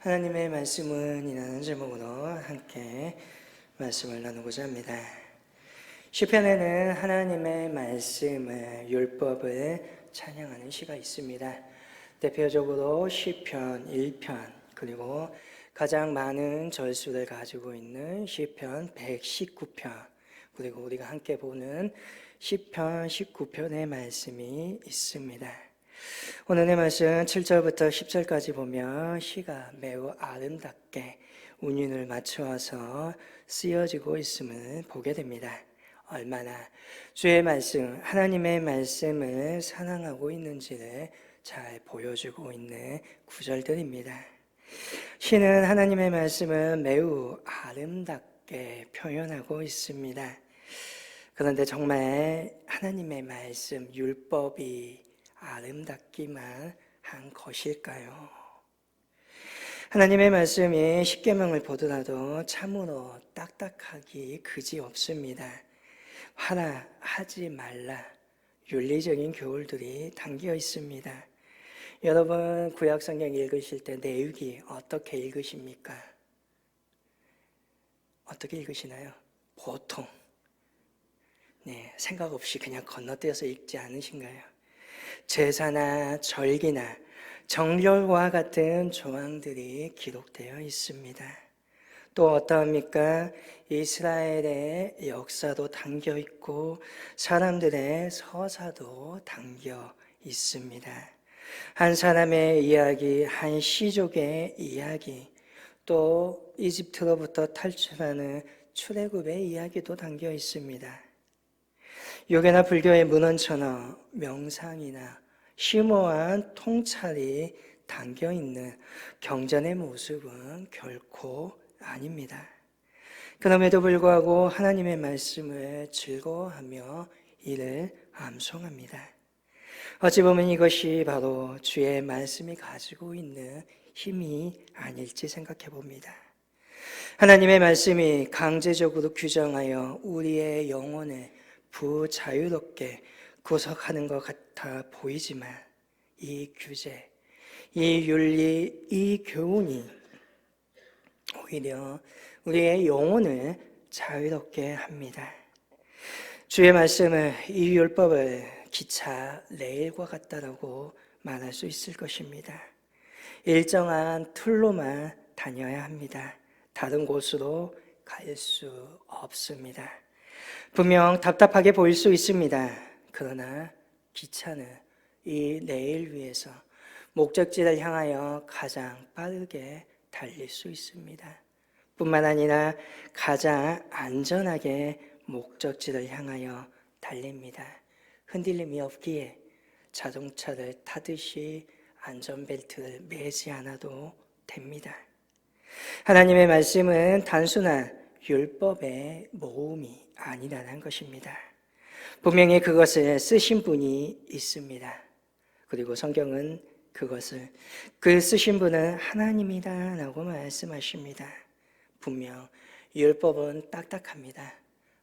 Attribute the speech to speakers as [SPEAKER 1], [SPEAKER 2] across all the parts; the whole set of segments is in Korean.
[SPEAKER 1] 하나님의 말씀은 이라는 제목으로 함께 말씀을 나누고자 합니다. 시편에는 하나님의 말씀을, 율법을 찬양하는 시가 있습니다. 대표적으로 시편 1편, 그리고 가장 많은 절수를 가지고 있는 시편 119편, 그리고 우리가 함께 보는 시편 19편의 말씀이 있습니다. 오늘의 말씀 7절부터 10절까지 보면 시가 매우 아름답게 운율을 맞추어서 쓰여지고 있음을 보게 됩니다. 얼마나 주의 말씀, 하나님의 말씀을 사랑하고 있는지를 잘 보여주고 있는 구절들입니다. 시는 하나님의 말씀을 매우 아름답게 표현하고 있습니다. 그런데 정말 하나님의 말씀, 율법이 아름답기만 한 것일까요? 하나님의 말씀이 십계명을 보더라도 참으로 딱딱하기 그지없습니다. 하라, 하지 말라, 윤리적인 교훈들이 담겨 있습니다. 여러분 구약성경 읽으실 때 내육이 어떻게 읽으십니까? 어떻게 읽으시나요? 보통 생각 없이 그냥 건너뛰어서 읽지 않으신가요? 제사나 절기나 정결과 같은 조항들이 기록되어 있습니다. 또 어떠합니까? 이스라엘의 역사도 담겨 있고 사람들의 서사도 담겨 있습니다. 한 사람의 이야기, 한 시족의 이야기, 또 이집트로부터 탈출하는 출애굽의 이야기도 담겨 있습니다. 유교나 불교의 문헌처럼 명상이나 심오한 통찰이 담겨있는 경전의 모습은 결코 아닙니다. 그럼에도 불구하고 하나님의 말씀을 즐거워하며 이를 암송합니다. 어찌 보면 이것이 바로 주의 말씀이 가지고 있는 힘이 아닐지 생각해 봅니다. 하나님의 말씀이 강제적으로 규정하여 우리의 영혼을 부자유롭게 구속하는 것 같아 보이지만 이 규제, 이 윤리, 이 교훈이 오히려 우리의 영혼을 자유롭게 합니다. 주의 말씀을, 이 율법을 기차, 레일과 같다라고 말할 수 있을 것입니다. 일정한 틀로만 다녀야 합니다. 다른 곳으로 갈 수 없습니다. 분명 답답하게 보일 수 있습니다. 그러나 기차는 이 레일 위에서 목적지를 향하여 가장 빠르게 달릴 수 있습니다. 뿐만 아니라 가장 안전하게 목적지를 향하여 달립니다. 흔들림이 없기에 자동차를 타듯이 안전벨트를 매지 않아도 됩니다. 하나님의 말씀은 단순한 율법의 모음이 아니라는 것입니다. 분명히 그것을 쓰신 분이 있습니다. 그리고 성경은 그것을, 그 쓰신 분은 하나님이다라고 말씀하십니다. 분명 율법은 딱딱합니다.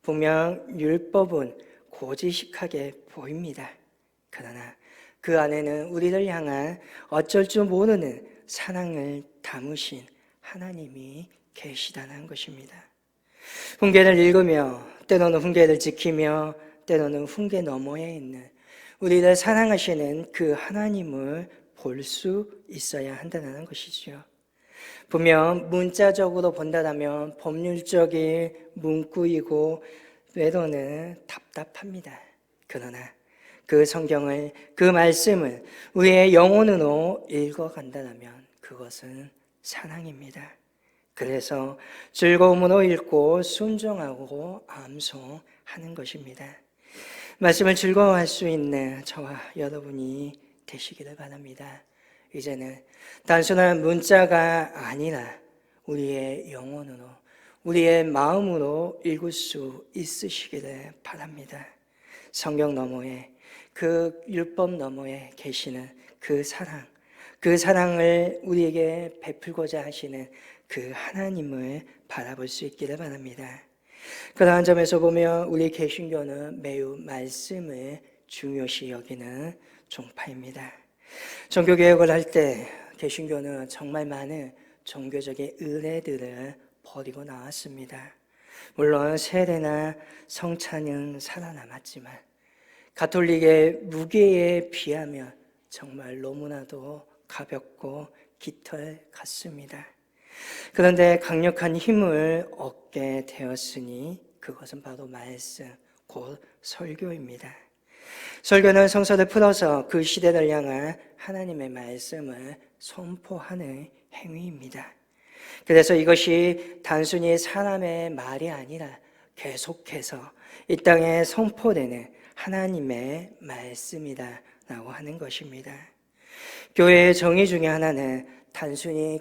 [SPEAKER 1] 분명 율법은 고지식하게 보입니다. 그러나 그 안에는 우리를 향한 어쩔 줄 모르는 사랑을 담으신 하나님이 계시다는 것입니다. 훈계를 읽으며, 때로는 훈계를 지키며, 때로는 훈계 너머에 있는 우리를 사랑하시는 그 하나님을 볼 수 있어야 한다는 것이죠. 분명 문자적으로 본다면 법률적인 문구이고 때로는 답답합니다. 그러나 그 성경을, 그 말씀을 우리의 영혼으로 읽어간다면 그것은 사랑입니다. 그래서 즐거움으로 읽고 순종하고 암송하는 것입니다. 말씀을 즐거워할 수 있는 저와 여러분이 되시기를 바랍니다. 이제는 단순한 문자가 아니라 우리의 영혼으로, 우리의 마음으로 읽을 수 있으시기를 바랍니다. 성경 너머에, 그 율법 너머에 계시는 그 사랑, 그 사랑을 우리에게 베풀고자 하시는 그 하나님을 바라볼 수 있기를 바랍니다. 그러한 점에서 보면 우리 개신교는 매우 말씀을 중요시 여기는 종파입니다. 종교개혁을 할 때 개신교는 정말 많은 종교적인 의례들을 버리고 나왔습니다. 물론 세례나 성찬은 살아남았지만 가톨릭의 무게에 비하면 정말 너무나도 가볍고 깃털 같습니다. 그런데 강력한 힘을 얻게 되었으니 그것은 바로 말씀, 곧 설교입니다. 설교는 성서를 풀어서 그 시대를 향한 하나님의 말씀을 선포하는 행위입니다. 그래서 이것이 단순히 사람의 말이 아니라 계속해서 이 땅에 선포되는 하나님의 말씀이다라고 하는 것입니다. 교회의 정의 중에 하나는 단순히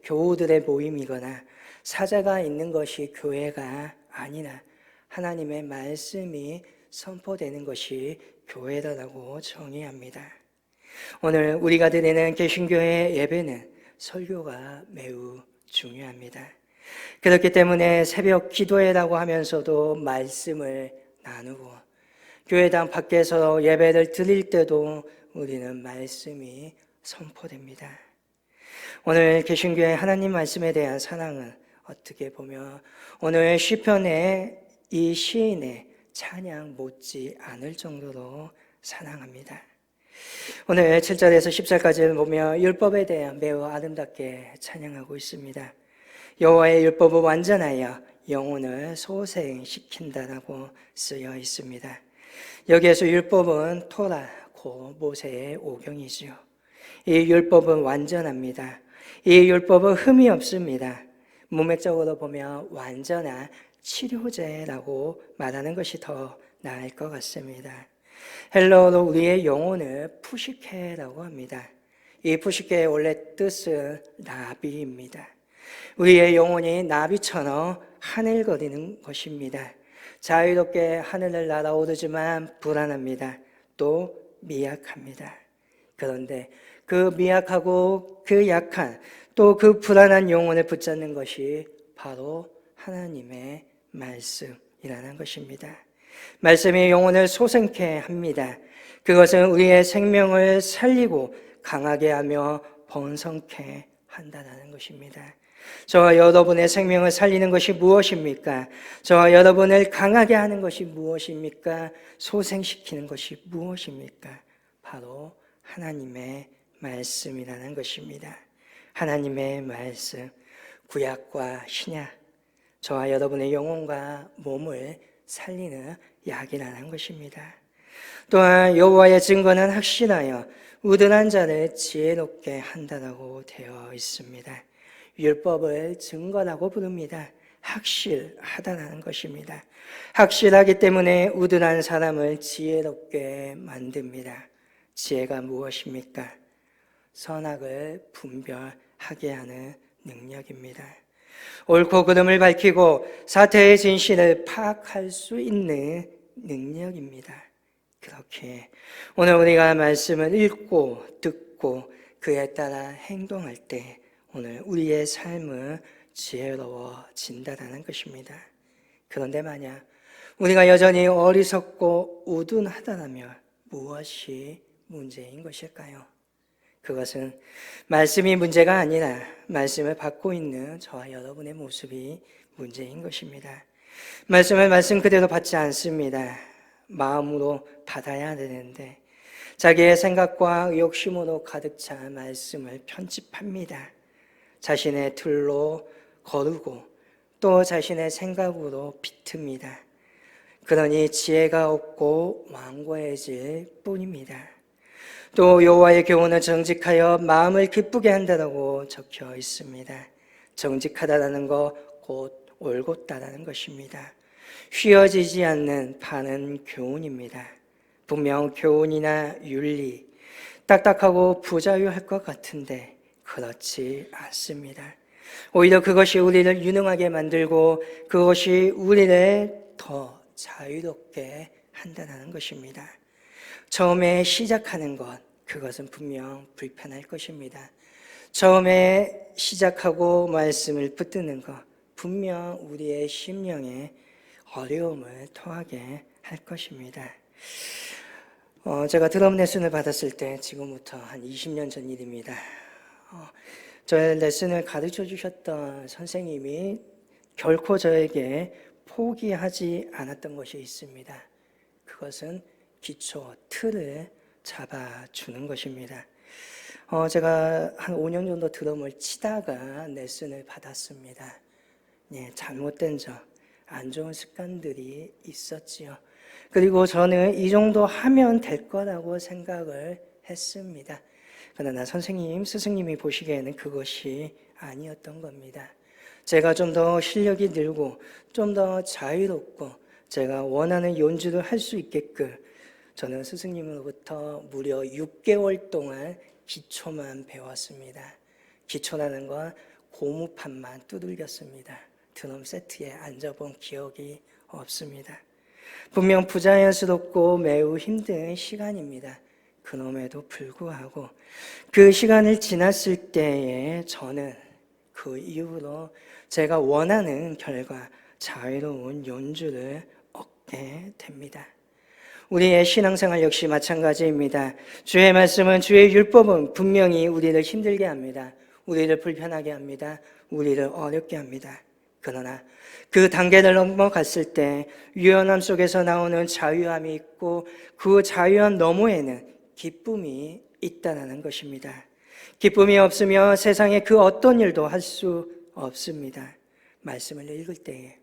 [SPEAKER 1] 교우들의 모임이거나 사자가 있는 것이 교회가 아니라 하나님의 말씀이 선포되는 것이 교회다라고 정의합니다. 오늘 우리가 드리는 개신교의 예배는 설교가 매우 중요합니다. 그렇기 때문에 새벽 기도회라고 하면서도 말씀을 나누고 교회당 밖에서 예배를 드릴 때도 우리는 말씀이 선포됩니다. 오늘 개신교의 하나님 말씀에 대한 사랑은 어떻게 보면 오늘 시편의 이 시인의 찬양 못지 않을 정도로 사랑합니다. 오늘 7절에서 10절까지를 보면 율법에 대해 매우 아름답게 찬양하고 있습니다. 여호와의 율법은 완전하여 영혼을 소생시킨다라고 쓰여 있습니다. 여기에서 율법은 토라, 고 모세의 오경이지요. 이 율법은 완전합니다. 이 율법은 흠이 없습니다. 문맥적으로 보면 완전한 치료제라고 말하는 것이 더 나을 것 같습니다. 헬러어로 우리의 영혼을 푸시케라고 합니다. 이 푸시케의 원래 뜻은 나비입니다. 우리의 영혼이 나비처럼 하늘거리는 것입니다. 자유롭게 하늘을 날아오르지만 불안합니다. 또 미약합니다. 그런데 그 미약하고 그 약한 또 그 불안한 영혼을 붙잡는 것이 바로 하나님의 말씀이라는 것입니다. 말씀이 영혼을 소생케 합니다. 그것은 우리의 생명을 살리고 강하게 하며 번성케 한다는 것입니다. 저와 여러분의 생명을 살리는 것이 무엇입니까? 저와 여러분을 강하게 하는 것이 무엇입니까? 소생시키는 것이 무엇입니까? 바로 하나님의 말씀이라는 것입니다. 하나님의 말씀, 구약과 신약, 저와 여러분의 영혼과 몸을 살리는 약이라는 것입니다. 또한 여호와의 증거는 확실하여 우둔한 자를 지혜롭게 한다고 되어 있습니다. 율법을 증거라고 부릅니다. 확실하다는 것입니다. 확실하기 때문에 우둔한 사람을 지혜롭게 만듭니다. 지혜가 무엇입니까? 선악을 분별하게 하는 능력입니다. 옳고 그름을 밝히고 사태의 진실을 파악할 수 있는 능력입니다. 그렇게 오늘 우리가 말씀을 읽고 듣고 그에 따라 행동할 때 오늘 우리의 삶은 지혜로워진다는 것입니다. 그런데 만약 우리가 여전히 어리석고 우둔하다면 무엇이 문제인 것일까요? 그것은 말씀이 문제가 아니라 말씀을 받고 있는 저와 여러분의 모습이 문제인 것입니다. 말씀을 말씀 그대로 받지 않습니다. 마음으로 받아야 되는데 자기의 생각과 욕심으로 가득 찬 말씀을 편집합니다. 자신의 틀로 거르고 또 자신의 생각으로 비틉니다. 그러니 지혜가 없고 완고해질 뿐입니다. 또 여호와의 교훈은 정직하여 마음을 기쁘게 한다고 적혀 있습니다. 정직하다라는 것 곧 올곧다라는 것입니다. 휘어지지 않는 바른 교훈입니다. 분명 교훈이나 윤리, 딱딱하고 부자유할 것 같은데 그렇지 않습니다. 오히려 그것이 우리를 유능하게 만들고 그것이 우리를 더 자유롭게 한다는 것입니다. 처음에 시작하는 것, 그것은 분명 불편할 것입니다. 처음에 시작하고 말씀을 붙드는 것, 분명 우리의 심령에 어려움을 토하게 할 것입니다. 제가 드럼 레슨을 받았을 때 지금부터 한 20년 전 일입니다. 저의 레슨을 가르쳐 주셨던 선생님이 결코 저에게 포기하지 않았던 것이 있습니다. 그것은 기초 틀을 잡아주는 것입니다. 제가 한 5년 정도 드럼을 치다가 레슨을 받았습니다. 잘못된 점, 안 좋은 습관들이 있었지요. 그리고 저는 이 정도 하면 될 거라고 생각을 했습니다. 그러나 선생님, 스승님이 보시기에는 그것이 아니었던 겁니다. 제가 좀 더 실력이 늘고 좀 더 자유롭고 제가 원하는 연주를 할 수 있게끔 저는 스승님으로부터 무려 6개월 동안 기초만 배웠습니다. 기초라는 건 고무판만 두들겼습니다. 드럼 세트에 앉아본 기억이 없습니다. 분명 부자연스럽고 매우 힘든 시간입니다. 그럼에도 불구하고 그 시간을 지났을 때에 저는 그 이후로 제가 원하는 결과 자유로운 연주를 얻게 됩니다. 우리의 신앙생활 역시 마찬가지입니다. 주의 말씀은, 주의 율법은 분명히 우리를 힘들게 합니다. 우리를 불편하게 합니다. 우리를 어렵게 합니다. 그러나 그 단계를 넘어갔을 때 유연함 속에서 나오는 자유함이 있고 그 자유함 너머에는 기쁨이 있다는 것입니다. 기쁨이 없으면 세상에 그 어떤 일도 할 수 없습니다. 말씀을 읽을 때에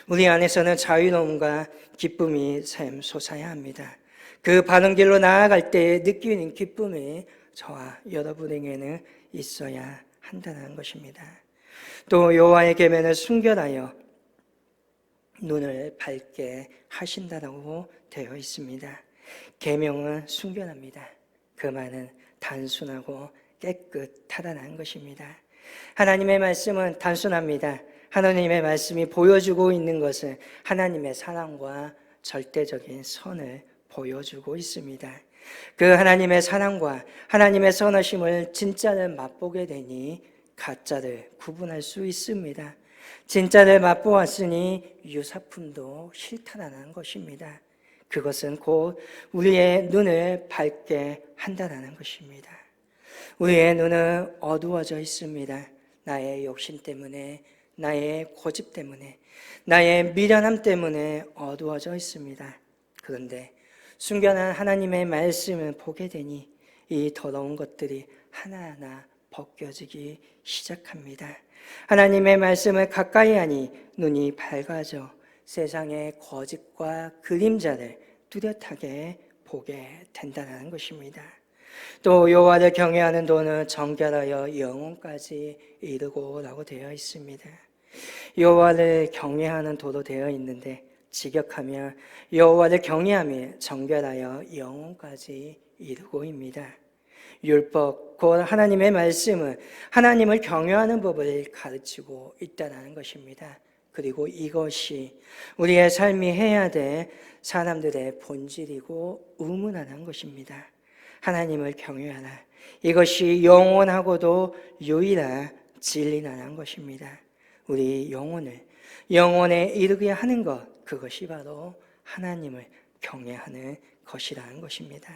[SPEAKER 1] 우리 안에서는 자유로움과 기쁨이 샘솟아야 합니다. 그 바른 길로 나아갈 때에 느끼는 기쁨이 저와 여러분에게는 있어야 한다는 것입니다. 또 여호와의 계명을 순결하여 눈을 밝게 하신다라고 되어 있습니다. 계명은 순결합니다. 그 말은 단순하고 깨끗하다는 것입니다. 하나님의 말씀은 단순합니다. 하나님의 말씀이 보여주고 있는 것은 하나님의 사랑과 절대적인 선을 보여주고 있습니다. 그 하나님의 사랑과 하나님의 선하심을 진짜를 맛보게 되니 가짜를 구분할 수 있습니다. 진짜를 맛보았으니 유사품도 싫다라는 것입니다. 그것은 곧 우리의 눈을 밝게 한다라는 것입니다. 우리의 눈은 어두워져 있습니다. 나의 욕심 때문에, 나의 고집 때문에, 나의 미련함 때문에 어두워져 있습니다. 그런데 순결한 하나님의 말씀을 보게 되니 이 더러운 것들이 하나하나 벗겨지기 시작합니다. 하나님의 말씀을 가까이 하니 눈이 밝아져 세상의 거짓과 그림자를 뚜렷하게 보게 된다는 것입니다. 또 여호와를 경외하는 도는 정결하여 영혼까지 이르고라고 되어 있습니다. 여호와를 경외하는 도로 되어 있는데 직역하면 여호와를 경외하며 정결하여 영혼까지 이르고입니다. 율법, 곧 하나님의 말씀은 하나님을 경외하는 법을 가르치고 있다는 것입니다. 그리고 이것이 우리의 삶이 해야 될 사람들의 본질이고 의무라는 것입니다. 하나님을 경외하라. 이것이 영원하고도 유일한 진리라는 것입니다. 우리 영혼에 이르게 하는 것, 그것이 바로 하나님을 경외하는 것이라는 것입니다.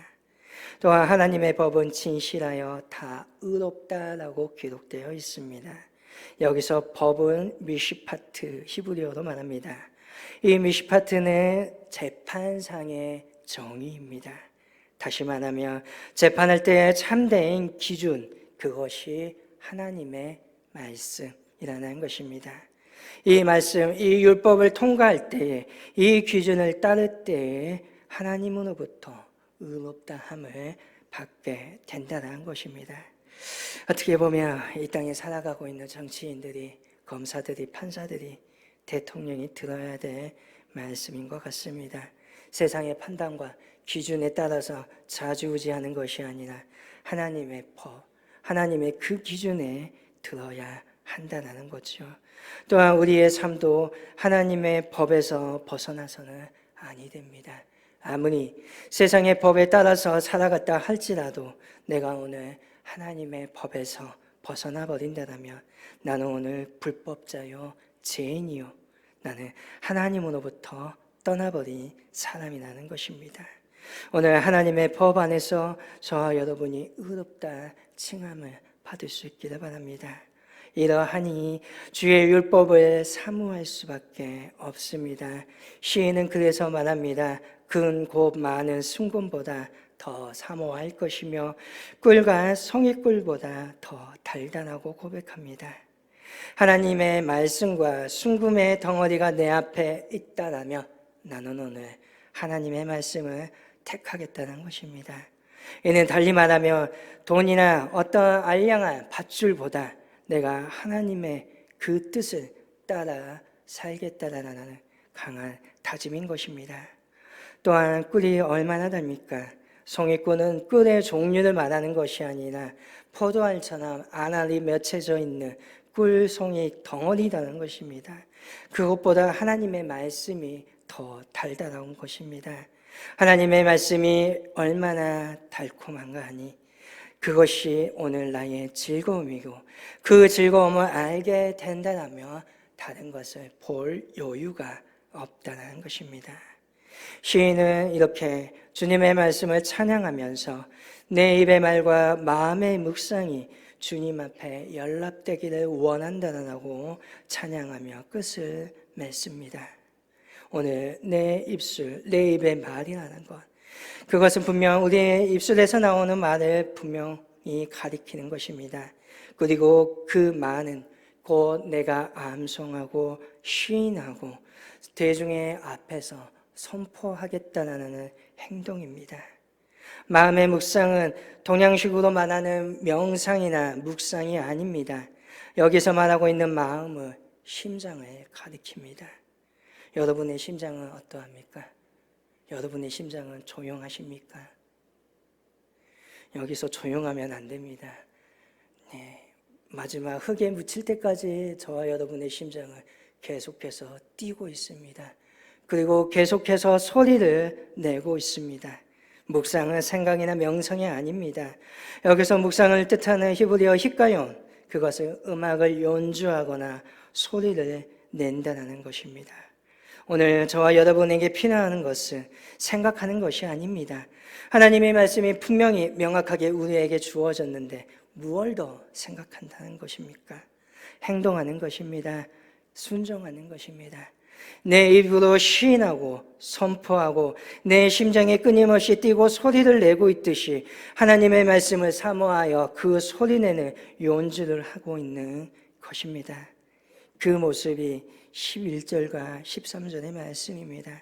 [SPEAKER 1] 또한 하나님의 법은 진실하여 다 의롭다라고 기록되어 있습니다. 여기서 법은 미시파트, 히브리어로 말합니다. 이 미시파트는 재판상의 정의입니다. 다시 말하면 재판할 때의 참된 기준, 그것이 하나님의 말씀이라는 것입니다. 이 말씀, 이 율법을 통과할 때에, 이 기준을 따를 때에 하나님으로부터 의롭다함을 받게 된다는 것입니다. 어떻게 보면 이 땅에 살아가고 있는 정치인들이, 검사들이, 판사들이, 대통령이 들어야 될 말씀인 것 같습니다. 세상의 판단과 기준에 따라서 좌지우지하는 것이 아니라 하나님의 법, 하나님의 그 기준에 들어야 한다는 거죠. 또한 우리의 삶도 하나님의 법에서 벗어나서는 아니 됩니다. 아무리 세상의 법에 따라서 살아갔다 할지라도 내가 오늘 하나님의 법에서 벗어나 버린다면 나는 오늘 불법자요, 죄인이요, 나는 하나님으로부터 떠나버린 사람이라는 것입니다. 오늘 하나님의 법 안에서 저와 여러분이 의롭다 칭함을 받을 수 있기를 바랍니다. 이러하니 주의 율법을 사모할 수밖에 없습니다. 시인은 그래서 말합니다. 근 곧 많은 순금보다 더 사모할 것이며 꿀과 성의꿀보다 더 달달하고 고백합니다. 하나님의 말씀과 순금의 덩어리가 내 앞에 있다라면 나는 오늘 하나님의 말씀을 택하겠다는 것입니다. 이는 달리 말하면 돈이나 어떤 알량한 밧줄보다 내가 하나님의 그 뜻을 따라 살겠다라는 강한 다짐인 것입니다. 또한 꿀이 얼마나 답니까? 송이꿀은 꿀의 종류를 말하는 것이 아니라 포도알처럼 알알이 맺혀져 있는 꿀송이 덩어리라는 것입니다. 그것보다 하나님의 말씀이 더 달달한 것입니다. 하나님의 말씀이 얼마나 달콤한가 하니 그것이 오늘 나의 즐거움이고 그 즐거움을 알게 된다면 다른 것을 볼 여유가 없다는 것입니다. 시인은 이렇게 주님의 말씀을 찬양하면서 내 입의 말과 마음의 묵상이 주님 앞에 연락되기를 원한다라고 찬양하며 끝을 맺습니다. 오늘 내 입술, 내 입의 말이라는 것, 그것은 분명 우리의 입술에서 나오는 말을 분명히 가리키는 것입니다. 그리고 그 말은 곧 내가 암송하고 시인하고 대중의 앞에서 선포하겠다는 행동입니다. 마음의 묵상은 동양식으로 말하는 명상이나 묵상이 아닙니다. 여기서 말하고 있는 마음은 심장을 가리킵니다. 여러분의 심장은 어떠합니까? 여러분의 심장은 조용하십니까? 여기서 조용하면 안 됩니다. 네, 마지막 흙에 묻힐 때까지 저와 여러분의 심장은 계속해서 뛰고 있습니다. 그리고 계속해서 소리를 내고 있습니다. 묵상은 생각이나 명성이 아닙니다. 여기서 묵상을 뜻하는 히브리어 히카yon, 그것은 음악을 연주하거나 소리를 낸다는 것입니다. 오늘 저와 여러분에게 필요한 것은 생각하는 것이 아닙니다. 하나님의 말씀이 분명히 명확하게 우리에게 주어졌는데 무엇을 더 생각한다는 것입니까? 행동하는 것입니다. 순종하는 것입니다. 내 입으로 시인하고 선포하고 내 심장에 끊임없이 뛰고 소리를 내고 있듯이 하나님의 말씀을 사모하여 그 소리내는 연주를 하고 있는 것입니다. 그 모습이 11절과 13절의 말씀입니다.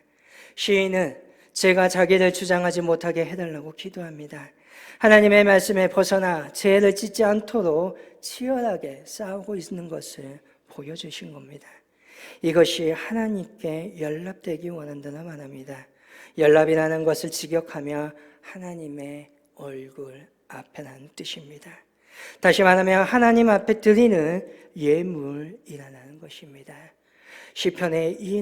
[SPEAKER 1] 시인은 제가 자기를 주장하지 못하게 해달라고 기도합니다. 하나님의 말씀에 벗어나 죄를 짓지 않도록 치열하게 싸우고 있는 것을 보여주신 겁니다. 이것이 하나님께 연락되기 원한다는 말합니다. 연락이라는 것을 직역하며 하나님의 얼굴 앞에라는 뜻입니다. 다시 말하면 하나님 앞에 드리는 예물이라는 것입니다. 시편의 이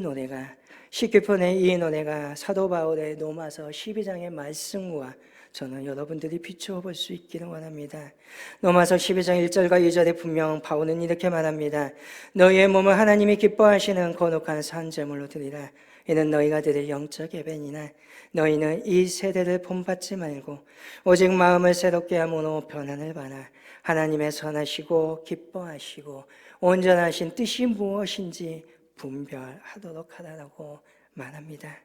[SPEAKER 1] 노래가 사도 바울의 로마서 12장의 말씀과 저는 여러분들이 비추어 볼 수 있기를 원합니다. 로마서 12장 1절과 2절에 분명 바울은 이렇게 말합니다. 너희의 몸을 하나님이 기뻐하시는 거룩한 산제물로 드리라. 이는 너희가 드릴 영적 예배니나 너희는 이 세대를 본받지 말고 오직 마음을 새롭게 함으로 변화를 받아 하나님의 선하시고 기뻐하시고 온전하신 뜻이 무엇인지 분별하도록 하라고 말합니다.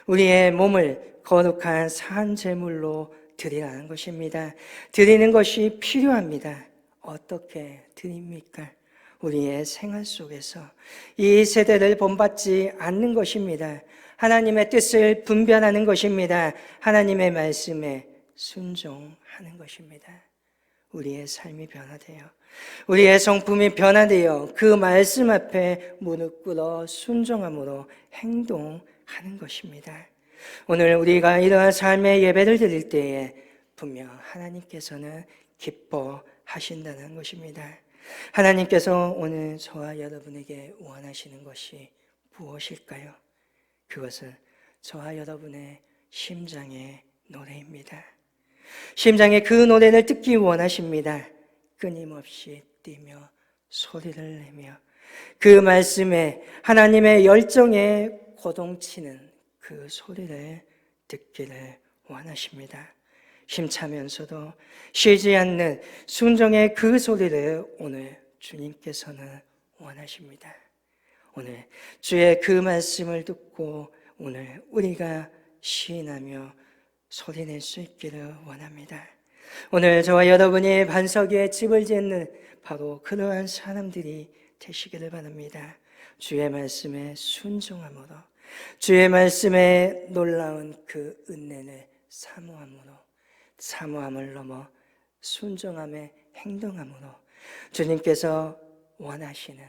[SPEAKER 1] 우리의 몸을 거룩한 산 제물로 드리라는 것입니다. 드리는 것이 필요합니다. 어떻게 드립니까? 우리의 생활 속에서 이 세대를 본받지 않는 것입니다. 하나님의 뜻을 분별하는 것입니다. 하나님의 말씀에 순종하는 것입니다. 우리의 삶이 변화되어 우리의 성품이 변화되어 그 말씀 앞에 무릎 꿇어 순종함으로 행동하는 것입니다. 오늘 우리가 이러한 삶의 예배를 드릴 때에 분명 하나님께서는 기뻐하신다는 것입니다. 하나님께서 오늘 저와 여러분에게 원하시는 것이 무엇일까요? 그것은 저와 여러분의 심장의 노래입니다. 심장의 그 노래를 듣기 원하십니다. 끊임없이 뛰며 소리를 내며 그 말씀에 하나님의 열정에 고동치는 그 소리를 듣기를 원하십니다. 힘차면서도 쉬지 않는 순종의 그 소리를 오늘 주님께서는 원하십니다. 오늘 주의 그 말씀을 듣고 오늘 우리가 시인하며 소리낼 수 있기를 원합니다. 오늘 저와 여러분이 반석 위에 집을 짓는 바로 그러한 사람들이 되시기를 바랍니다. 주의 말씀에 순종함으로, 주의 말씀에 놀라운 그 은혜를 사모함을 넘어 순종함에 행동함으로 주님께서 원하시는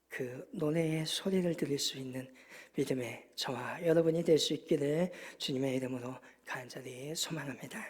[SPEAKER 1] 그 노래의 소리를 들을 수 있는 믿음의 저와 여러분이 될 수 있기를 주님의 이름으로 간절히 소망합니다.